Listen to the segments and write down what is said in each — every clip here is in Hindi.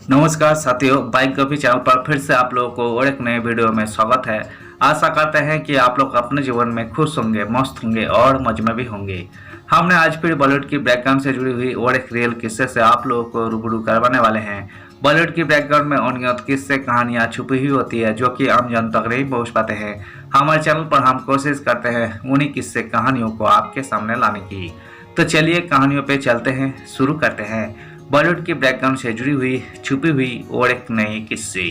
नमस्कार साथियों, बाइक कॉफी चैनल पर फिर से आप लोगों को और एक नए वीडियो में स्वागत है। आशा करते हैं कि आप लोग अपने जीवन में खुश होंगे, मस्त होंगे और मौज में भी होंगे। हमने आज फिर बॉलीवुड की बैकग्राउंड से जुड़ी हुई और एक रियल किस्से से आप लोगों को रूबरू करवाने वाले हैं। बॉलीवुड की बैकग्राउंड में अनगिनत किस्से कहानियां छुपी हुई होती है जो कि आम जन तक नहीं पहुंच पाते हैं। हमारे चैनल पर हम कोशिश करते हैं उन्हीं किस्से कहानियों को आपके सामने लाने की। तो चलिए कहानियों पे चलते हैं, शुरू करते हैं बॉलीवुड की बैकग्राउंड से जुड़ी हुई, छुपी हुई और एक नई किस्से।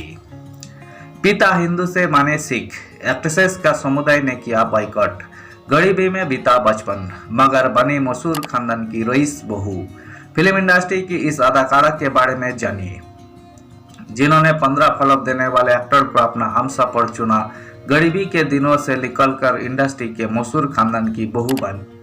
पिता हिंदू से माने सिख, एक्ट्रेसेस का समुदाय ने किया बाइकआउट। गरीबी में बीता बचपन मगर बनी मशहूर खानदान की रईस बहू। फिल्म इंडस्ट्री की इस अदाकारा के बारे में जानिए जिन्होंने 15 फ्लॉप देने वाले एक्टर को अपना हमसफर चुना। गरीबी के दिनों से निकलकर इंडस्ट्री के मशहूर खानदान की बहू बनी।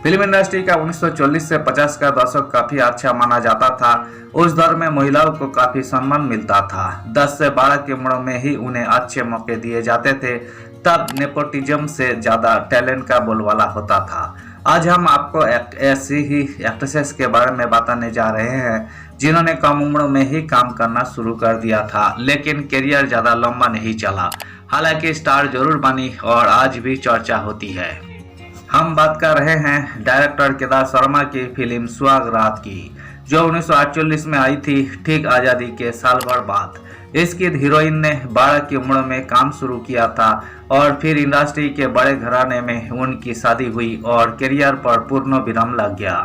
फिल्म इंडस्ट्री का 1940 से 50 का दशक काफी अच्छा माना जाता था। उस दौर में महिलाओं को काफी सम्मान मिलता था। 10 से 12 की उम्र में ही उन्हें अच्छे मौके दिए जाते थे। तब नेपोटिज्म से ज्यादा टैलेंट का बोलबाला होता था। आज हम आपको ऐसी ही एक्ट्रेसेस के बारे में बताने जा रहे हैं जिन्होंने कम उम्र में ही काम करना शुरू कर दिया था, लेकिन करियर ज्यादा लंबा नहीं चला। हालांकि स्टार जरूर बनी और आज भी चर्चा होती है। हम बात कर रहे हैं डायरेक्टर केदार शर्मा की फिल्म सुहागरात की, जो 1948 में आई थी, ठीक आज़ादी के साल भर बाद। इसकी हीरोइन ने 12 की उम्र में काम शुरू किया था और फिर इंडस्ट्री के बड़े घराने में उनकी शादी हुई और करियर पर पूर्ण विराम लग गया।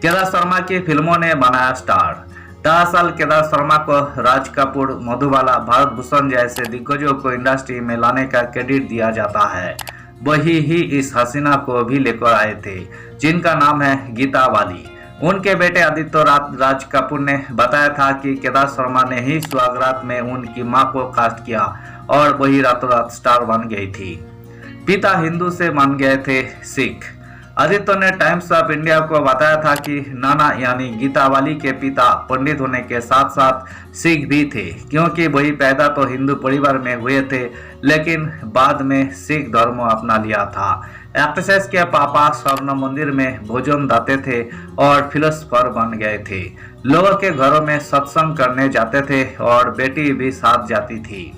केदार शर्मा की फिल्मों ने बनाया स्टार। दरअसल केदार शर्मा को राज कपूर, मधुबाला, भारत भूषण जैसे दिग्गजों को इंडस्ट्री में लाने का क्रेडिट दिया जाता है। वही ही इस हसीना को भी लेकर आए थे जिनका नाम है गीता वाली। उनके बेटे आदित्य राज कपूर ने बताया था कि केदार शर्मा ने ही सुहागरात में उनकी मां को कास्ट किया और वही रातों रात स्टार बन गई थी। पिता हिंदू से मान गए थे सिख। आदित्य ने टाइम्स ऑफ इंडिया को बताया था कि नाना यानी गीता वाली के पिता पंडित होने के साथ साथ सिख भी थे, क्योंकि वही पैदा तो हिंदू परिवार में हुए थे लेकिन बाद में सिख धर्म अपना लिया था। एक्ट्रेसेस के पापा स्वर्ण मंदिर में भोजन दाते थे और फिलोसफर बन गए थे। लोगों के घरों में सत्संग करने जाते थे और बेटी भी साथ जाती थी।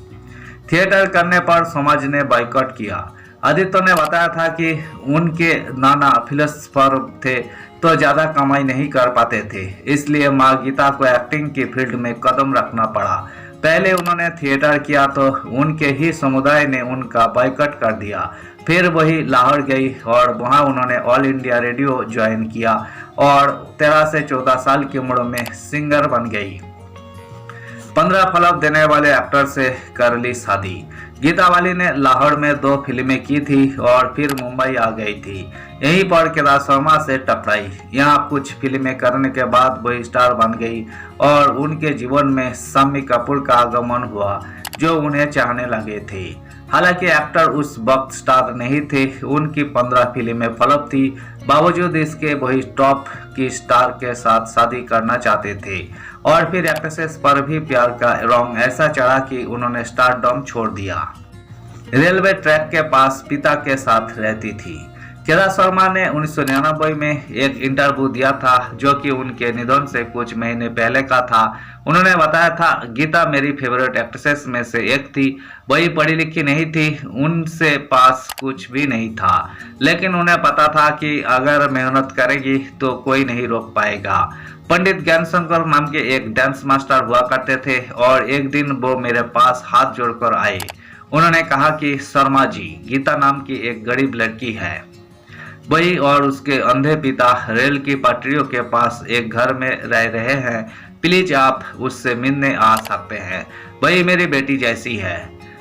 थिएटर करने पर समाज ने बाइकआउट किया। आदित्य ने बताया था कि उनके नाना फिलोसफर थे तो ज्यादा कमाई नहीं कर पाते थे, इसलिए माँ गीता को एक्टिंग की फील्ड में कदम रखना पड़ा। पहले उन्होंने थिएटर किया तो उनके ही समुदाय ने उनका बाइकआउट कर दिया। फिर वही लाहौर गई और वहां उन्होंने ऑल इंडिया रेडियो ज्वाइन किया और 13 से 14 साल की उम्र में सिंगर बन गई। 15 फ्लॉप देने वाले एक्टर से कर ली शादी। गीता वाली ने लाहौर में 2 फिल्में की थी और फिर मुंबई आ गई थी। यहीं पर केदार शर्मा से टकराई। यहाँ कुछ फिल्में करने के बाद वही स्टार बन गई और उनके जीवन में शम्मी कपूर का आगमन हुआ जो उन्हें चाहने लगे थे। हालांकि एक्टर उस वक्त स्टार नहीं थे, उनकी 15 फिल्में फ्लॉप थी। बावजूद इसके वही टॉप की स्टार के साथ शादी करना चाहते थे और फिर एक्ट्रेसेस पर भी प्यार का रंग ऐसा चढ़ा कि उन्होंने स्टारडम छोड़ दिया। रेलवे ट्रैक के पास पिता के साथ रहती थी। केदार शर्मा ने 1999 में एक इंटरव्यू दिया था जो कि उनके निधन से कुछ महीने पहले का था। उन्होंने बताया था, गीता मेरी फेवरेट एक्ट्रेसेस में से एक थी। वही पढ़ी लिखी नहीं थी, उनसे पास कुछ भी नहीं था, लेकिन उन्हें पता था कि अगर मेहनत करेगी तो कोई नहीं रोक पाएगा। पंडित ज्ञानशंकर नाम के एक डांस मास्टर हुआ करते थे और एक दिन वो मेरे पास हाथ जोड़कर आए। उन्होंने कहा कि शर्मा जी, गीता नाम की एक गरीब लड़की है, वही और उसके अंधे पिता रेल की पटरियों के पास एक घर में रह रहे हैं। प्लीज आप उससे मिलने आ सकते हैं, वही मेरी बेटी जैसी है।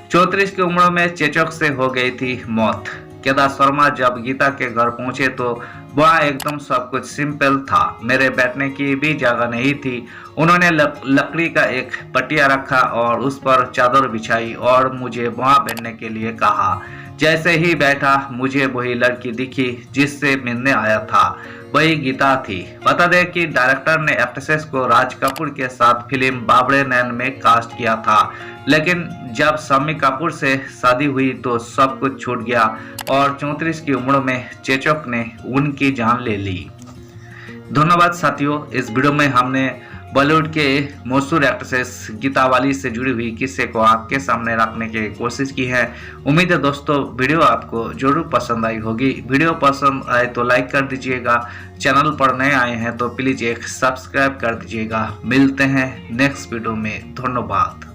34 की उम्र में चेचक से हो गई थी मौत। केदार शर्मा जब गीता के घर पहुंचे तो वहाँ एकदम सब कुछ सिंपल था। मेरे बैठने की भी जगह नहीं थी। उन्होंने लकड़ी का एक पटिया रखा और उस पर चादर बिछाई और मुझे वहाँ बैठने के लिए कहा। जैसे ही बैठा मुझे वही लड़की दिखी जिससे मिलने आया था, वही गीता थी। बता दें कि डायरेक्टर ने एक्ट्रेसेस को राज कपूर के साथ फिल्म बाबरे नैन में कास्ट किया था, लेकिन जब शम्मी कपूर से शादी हुई तो सब कुछ छूट गया और 34 की उम्र में चेचक ने उनकी जान ले ली। धन्यवाद साथियों, इस वीडियो में हमने बॉलीवुड के मशहूर एक्ट्रेस गीता वाली से जुड़ी हुई किस्से को आपके सामने रखने की कोशिश की है। उम्मीद है दोस्तों वीडियो आपको जरूर पसंद आई होगी। वीडियो पसंद आए तो लाइक कर दीजिएगा, चैनल पर नए आए हैं तो प्लीज एक सब्सक्राइब कर दीजिएगा। मिलते हैं नेक्स्ट वीडियो में, धन्यवाद।